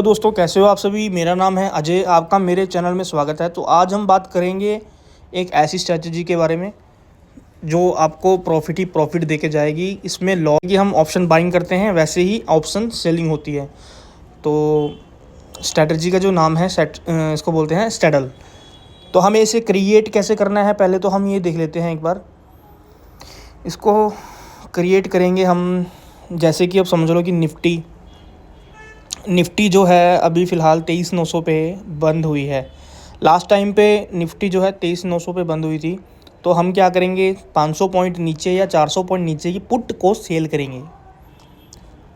तो दोस्तों कैसे हो आप सभी। मेरा नाम है अजय, आपका मेरे चैनल में स्वागत है। तो आज हम बात करेंगे एक ऐसी स्ट्रैटेजी के बारे में जो आपको प्रॉफिट ही प्रॉफिट देके जाएगी। इसमें लॉन्ग की हम ऑप्शन बाइंग करते हैं, वैसे ही ऑप्शन सेलिंग होती है। तो स्ट्रैटेजी का जो नाम है इसको बोलते हैं स्टैडल। तो हमें इसे क्रिएट कैसे करना है, पहले तो हम ये देख लेते हैं एक बार। इसको क्रिएट करेंगे हम, जैसे कि अब समझ लो कि निफ्टी जो है अभी फ़िलहाल 23,900 पे बंद हुई है। लास्ट टाइम पे निफ्टी जो है 23,900 पे बंद हुई थी। तो हम क्या करेंगे, 500 पॉइंट नीचे या 400 पॉइंट नीचे की पुट को सेल करेंगे।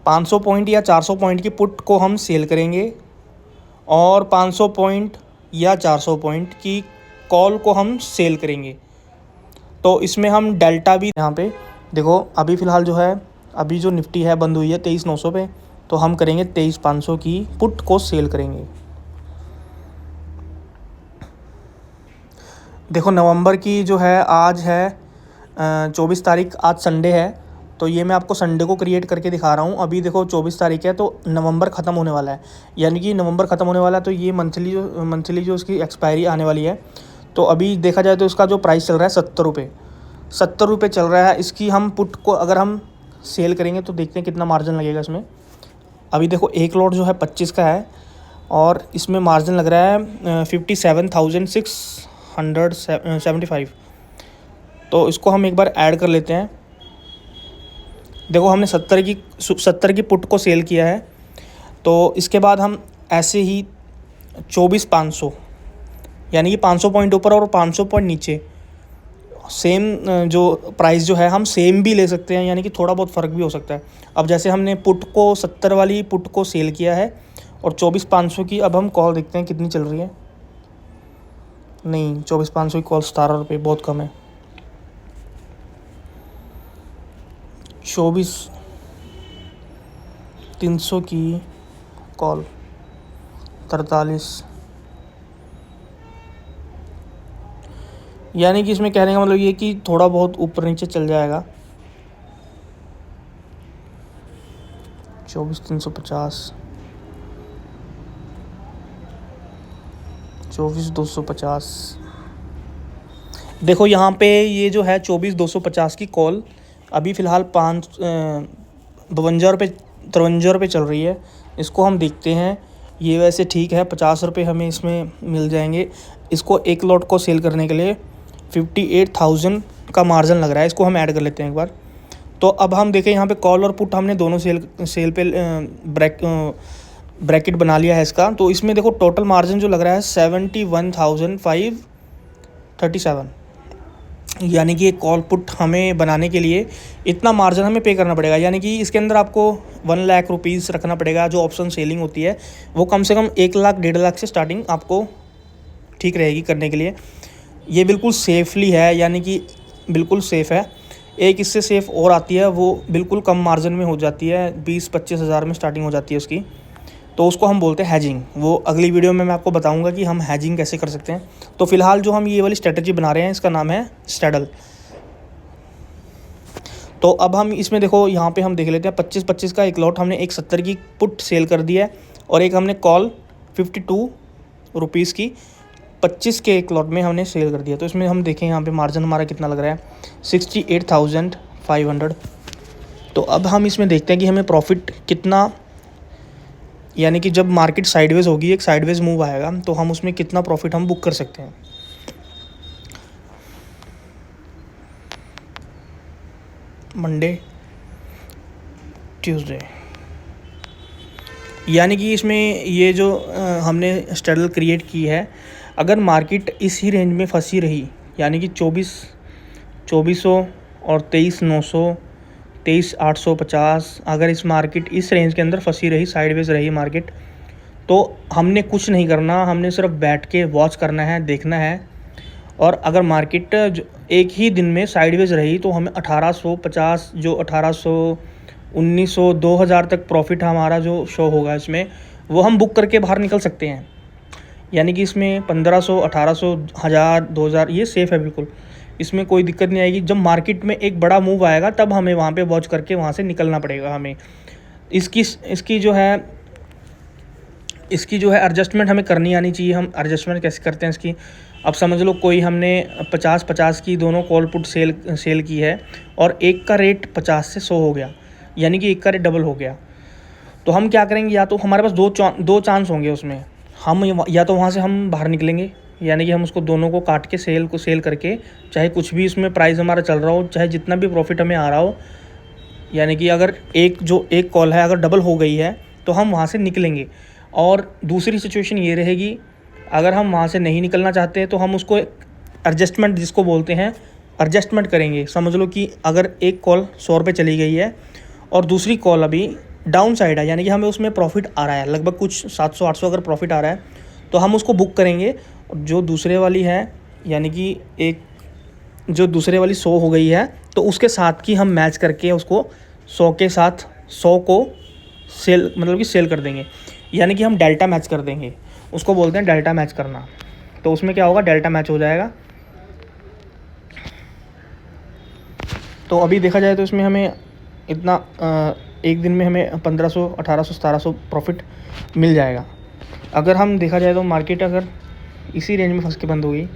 500 पॉइंट या 400 पॉइंट की पुट को हम सेल करेंगे और 500 पॉइंट या 400 पॉइंट की कॉल को हम सेल करेंगे। तो इसमें हम डेल्टा भी यहाँ पे देखो, अभी फ़िलहाल जो है, अभी जो निफ्टी है बंद हुई है 23,900 पे, तो हम करेंगे 23,500 की पुट को सेल करेंगे। देखो नवंबर की जो है, आज है 24 तारीख, आज संडे है। तो ये मैं आपको संडे को क्रिएट करके दिखा रहा हूँ। अभी देखो 24 तारीख है, तो नवंबर ख़त्म होने वाला है, यानी कि नवंबर ख़त्म होने वाला है। तो ये मंथली जो उसकी एक्सपायरी आने वाली है। तो अभी देखा जाए तो इसका जो प्राइस चल रहा है 70 रुपये चल रहा है। इसकी हम पुट को अगर हम सेल करेंगे तो देखते हैं कितना मार्जिन लगेगा इसमें। अभी देखो एक लॉट जो है 25 का है और इसमें मार्जिन लग रहा है 57,675। तो इसको हम एक बार ऐड कर लेते हैं। देखो हमने 70 की पुट को सेल किया है। तो इसके बाद हम ऐसे ही 24,500, यानी कि 500 पॉइंट ऊपर और 500 पॉइंट नीचे सेम जो प्राइस जो है हम सेम भी ले सकते हैं, यानी कि थोड़ा बहुत फ़र्क भी हो सकता है। अब जैसे हमने पुट को 70 वाली पुट को सेल किया है और 24,500 की अब हम कॉल देखते हैं कितनी चल रही है। नहीं, 24,500 की कॉल 17 रुपये, बहुत कम है। 24,300 की कॉल 43, यानी कि इसमें कहने का मतलब ये कि थोड़ा बहुत ऊपर नीचे चल जाएगा। 24,350, 24,250। देखो यहाँ पे ये जो है 24,250 की कॉल अभी फ़िलहाल 52 रुपये चल रही है। इसको हम देखते हैं। ये वैसे ठीक है, 50 रुपये हमें इसमें मिल जाएंगे। इसको एक लॉट को सेल करने के लिए 58,000 का मार्जिन लग रहा है। इसको हम ऐड कर लेते हैं एक बार। तो अब हम देखें यहाँ पे कॉल और पुट हमने दोनों सेल पे ब्रैकेट बना लिया है इसका। तो इसमें देखो टोटल मार्जिन जो लग रहा है 71,537, यानी कि एक कॉल पुट हमें बनाने के लिए इतना मार्जिन हमें पे करना पड़ेगा। यानी कि इसके अंदर आपको 1 लाख रुपीज़ रखना पड़ेगा। जो ऑप्शन सेलिंग होती है वो कम से कम 1 लाख 1.5 लाख से स्टार्टिंग आपको ठीक रहेगी करने के लिए। ये बिल्कुल सेफली है, यानी कि बिल्कुल सेफ़ है। एक इससे सेफ़ और आती है, वो बिल्कुल कम मार्जिन में हो जाती है, 20-25 हज़ार में स्टार्टिंग हो जाती है उसकी। तो उसको हम बोलते हैं हैजिंग। वो अगली वीडियो में मैं आपको बताऊंगा कि हम हैजिंग कैसे कर सकते हैं। तो फिलहाल जो हम ये वाली स्ट्रेटजी बना रहे हैं इसका नाम है स्टैडल। तो अब हम इसमें देखो यहाँ पे हम देख लेते हैं 25-25 का एक लॉट हमने एक 70 की पुट सेल कर दी है और एक हमने कॉल 52 रुपीज़ की 25 के एक लॉट में हमने सेल कर दिया। तो इसमें हम देखें यहाँ पे मार्जिन हमारा कितना लग रहा है 68,500। तो अब हम इसमें देखते हैं कि हमें प्रॉफिट कितना, यानी कि जब मार्केट साइडवेज होगी, एक साइडवेज मूव आएगा, तो हम उसमें कितना प्रॉफिट हम बुक कर सकते हैं। मंडे, ट्यूसडे, यानी कि इसमें ये जो हमने स्ट्रैडल क्रिएट की है, अगर मार्केट इस ही रेंज में फंसी रही, यानी कि 24,000 और 23,900, 23,850, अगर इस मार्केट इस रेंज के अंदर फंसी रही, साइडवेज रही मार्केट, तो हमने कुछ नहीं करना, हमने सिर्फ बैठ के वॉच करना है, देखना है। और अगर मार्केट एक ही दिन में साइडवेज रही तो हमें 1850, जो 1800, 1900, 2000 तक प्रॉफिट हमारा जो शो होगा इसमें, वो हम बुक करके बाहर निकल सकते हैं। यानी कि इसमें 1500, 1800, 1000, 2000 ये सेफ़ है बिल्कुल। इसमें कोई दिक्कत नहीं आएगी। जब मार्केट में एक बड़ा मूव आएगा तब हमें वहाँ पे वॉच करके वहाँ से निकलना पड़ेगा हमें। इसकी जो है इसकी जो है एडजस्टमेंट हमें करनी आनी चाहिए। हम एडजस्टमेंट कैसे करते हैं इसकी, अब समझ लो कोई हमने 50-50 की दोनों कॉल पुट सेल की है और एक का रेट 50 से 100 हो गया, यानी कि एक का रेट डबल हो गया। तो हम क्या करेंगे, या तो हमारे पास दो चांस होंगे उसमें। हम या तो वहाँ से हम बाहर निकलेंगे, यानी कि हम उसको दोनों को काट के सेल करके, चाहे कुछ भी इसमें प्राइस हमारा चल रहा हो, चाहे जितना भी प्रॉफिट हमें आ रहा हो, यानी कि अगर एक कॉल है अगर डबल हो गई है तो हम वहाँ से निकलेंगे। और दूसरी सिचुएशन ये रहेगी, अगर हम वहाँ से नहीं निकलना चाहते हैं तो हम उसको एडजस्टमेंट जिसको बोलते हैं एडजस्टमेंट करेंगे। समझ लो कि अगर एक कॉल 100 रुपये चली गई है और दूसरी कॉल अभी डाउन साइड है, यानी कि हमें उसमें प्रॉफिट आ रहा है लगभग कुछ 700-800 अगर प्रॉफिट आ रहा है, तो हम उसको बुक करेंगे। जो दूसरे वाली है, यानी कि एक जो दूसरे वाली 100 हो गई है, तो उसके साथ की हम मैच करके उसको 100 के साथ 100 को सेल कर देंगे, यानी कि हम डेल्टा मैच कर देंगे। उसको बोलते हैं डेल्टा मैच करना। तो उसमें क्या होगा, डेल्टा मैच हो जाएगा। तो अभी देखा जाए तो इसमें हमें इतना एक दिन में हमें 1500, 1800, 1700 प्रॉफिट मिल जाएगा। अगर हम देखा जाए तो मार्केट अगर इसी रेंज में फंस के बंद हो गई